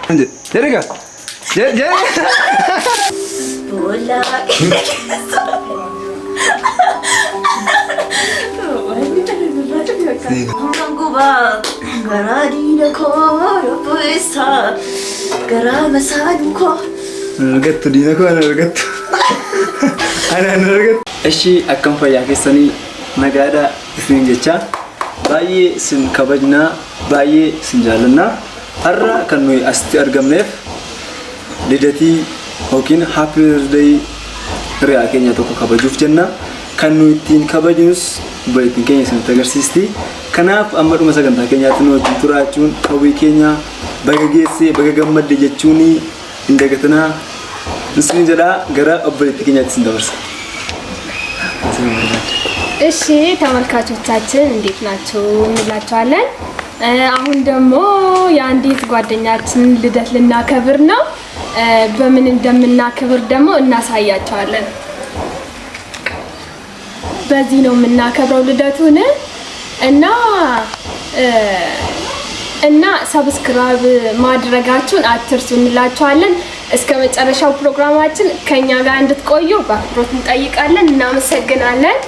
Jadi kak, jadi. Bola. Gua garadina ko puisa garama saduko. Nargattu dina ko nargattu. Ana nargattu. Eshi akkam fayyaa keessanii nagaadha isin jecha baay'ee sin kabajna baay'ee sin jaalanna har'a kan nuyi asitti argamneef lidatii yookiin happy birthday hiriyaa keenya tokko kabajuuf jenna kan nuyi ittiin kabajnus baay'een keenya isinitti agarsiisti kanaaf amma dhuma sagantaa keenyaatti nu wajjin turaachuun hawwii keenya baga geessee baga gammadde jechuun hin dagatinaa isin jedha gara obboleettii keenyaatti isin dabarsa. እሺ ተመልካቾቻችን እንዴት ናችሁ እንላችኋለን። አሁን ደግሞ የአንዲት ጓደኛችን ልደት ልናከብር ነው። በምን እንደምናከብር ደግሞ እናሳያችኋለን። በዚህ ነው የምናከብረው ልደቱን እና ሰብስክራይብ ማድረጋችሁን አትርሱ እንላችኋለን። እስከ መጨረሻው ፕሮግራማችን ከኛ ጋር እንድትቆዩ በአክብሮት እንጠይቃለን። እናመሰግናለን።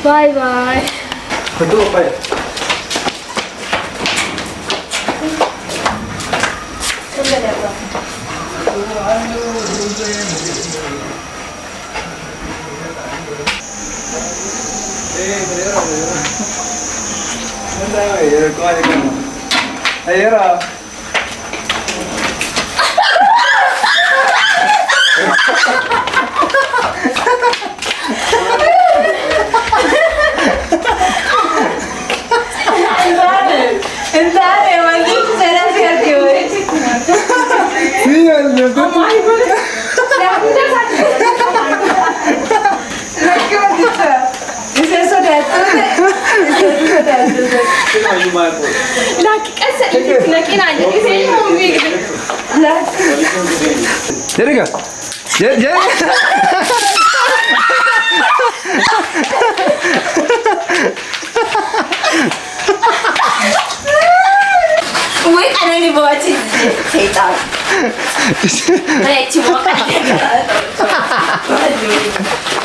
Bye bye. Betul bye. Entrare, ma chi c'era per Sì, oh my god. Jadi kak, jadi. Wih, ada di bawah cerita. Cuma kan.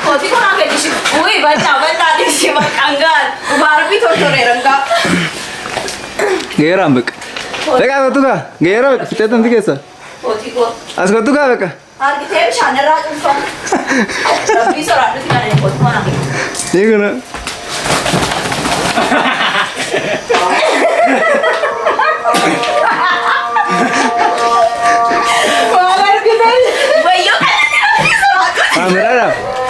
Oh, ti kau nak di sini? Wih, baca di sini makangan. Baru pi tortore rangka. Gaya rambek. Beka apa tu kak? Gaya rambek. Kita tu nanti kesa. Oh, ti kau. Asal tu kak beka? Harga teh sana rajin kau. Tapi sorat tu tidak ada yang kau mana? Ini kena.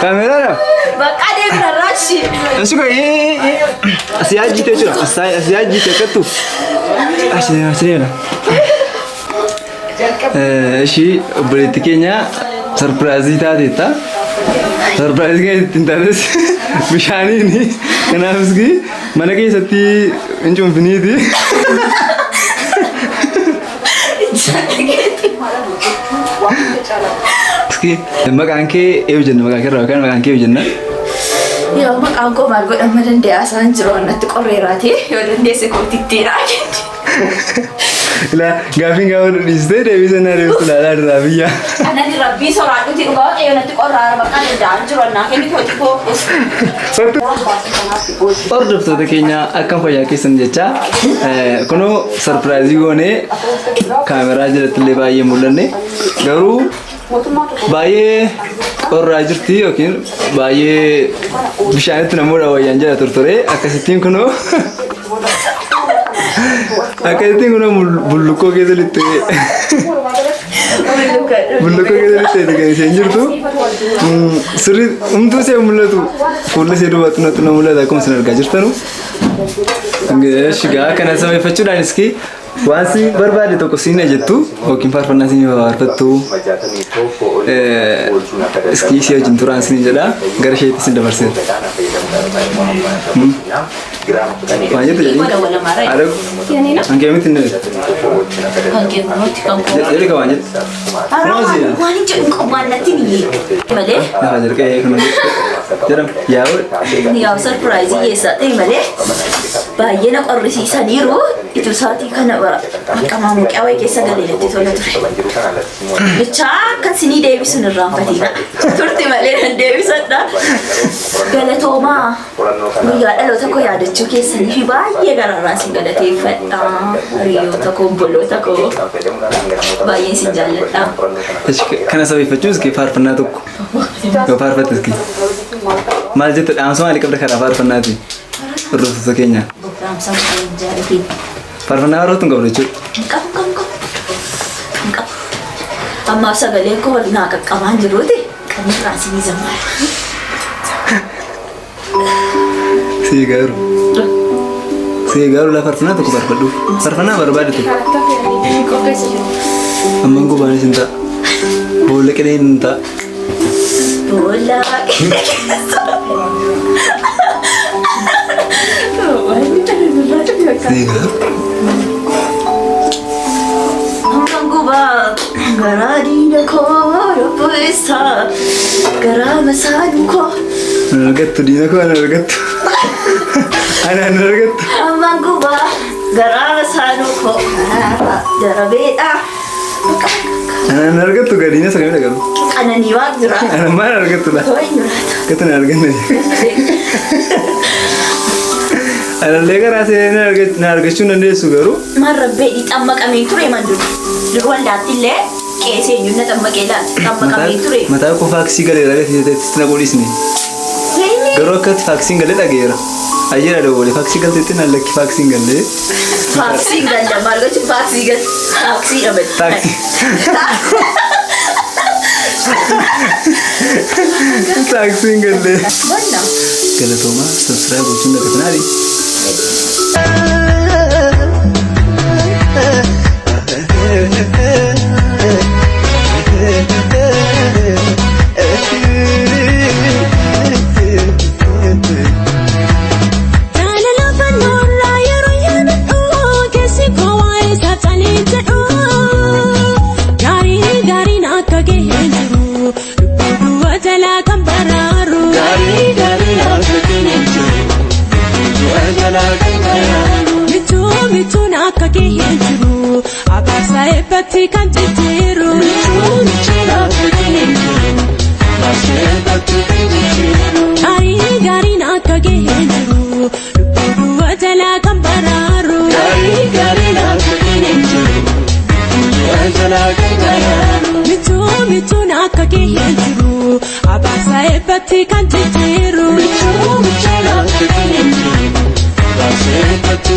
Kamera dah. Baka dia benar rashi. Suka asyik tu cura. Asyik tu tu. Asyik lah. Shi beritikinya surprise tadi ta. Surprise ke tintadas bishani ni. Kenapa sih? Mana ke sati encum fini di. Ski, makan ke eujen, makan ke rakan, makan ke eujen na. Ya, makan ko margo amaran dia asan jeron na tu korerati, yodan dia sekutitira. Lah, gafin kau di sini dia bisa nari usul ada Rabia. Anak di Rabi sorat tu tiga kau yang nanti korar makan dan jeron nak ini kau tiga. Order tu kayaknya akan kaya kisan jecha. Kono surprise juga ne kamera aja terlibat ye mulan ne. Garu baye orang ajurti, oke, baye bisa itu namun awak yang jadi tertore. Akasitin kono. Akasitin kono buluko gitu litte. Buluko gitu litte dengan senjur tu. Suri tu saya mula tu. Full saya dua tu mula dah kamu senar gajur tanu. Enggak, shiga karena sampai facu dan ski. Wansi berbalik toko sini aja tu, oke performance ini berbalik tu. Ski siapa jenturan sini jada, garis itu sini bersih. Banyak tu jadi. Ada. Angke amit ini. Jadi kau banyak. Arah, wani cuma kau mana tini? Boleh? Nah, jadi kayak ekonomi. Jedham yaa'u. Yaa surprise yeessa ta'e malee baay'ee na qorrisiisaniiru itu saatii kana maqamaa muqawee keessa galeetti tola ture. Bichaa kan sinii deebisuun irraanfatiina turti malee nan deebisadha. Galatoomaa guyyaa dhaloota koo yaadachuu keessanii fi baay'ee gararraa sin galateeffadha. Hiriyoota koo obboloota koo baay'ee sin jaalladha. Kana sababeeffachuus kee faarfannaa tokko yoo faarfattes kee maal jettu dhaamsa maalii qabda karaa faarfannaati hordoftoota keenya. Faarfannaa yeroo tun qabdu jechuudha. Qabu. Ammaaf sagalee koo naa qaqqabaan jiruuti kan irraa sinii zammaara. Seegaru la faarfannaa tokko barbaaddu. Faarfannaa barbaaddu tokko. Amman gubaanis hin ta'a. Boolla qeleen hin ta'a. Boolla Seegaru. Amman gubaa garaa diina koo robbeessa garaa masaaduu koo. Argattu diina koo ana argattu. Ana argattu. Amman gubaa garaa masaaduu koo darabeedha. Ana argattu gadiina sagamee dhagalu. Ananii waan jira. Ana maal argattu la? Katu na arganne. Anallee karaa seenaa na argachuu dandeessu garuu. Marrabbee xammaqamee ture manduun. Durwaan daattillee qeesee iyyuu xammaqee laata xammaqamee ture. Mataa koo faaksii galeera agarsiisetti na qolisni. Garuu akkatti faaksiin galee dhageera. Ayyera dawwalee faaksii galteetti na lakki faaksiin galee. Faaksii galla maal gochuun faaksii galla faaksii dhabate. Faaksii. Faaksiin galee. Wanna. Galatooma subscribe gochuun dagatanaarii. Mitu nak kehijiru, apa saya pati kan tertiru. Mitu nak kehijiru, apa saya pati kan tertiru. Gari nak kehijiru, dua jala kan bararu. Gari nak kehijiru, dua jala kan bararu. Mitu nak kehijiru, apa saya pati kan tertiru. Mitu nak kehijiru, apa saya pati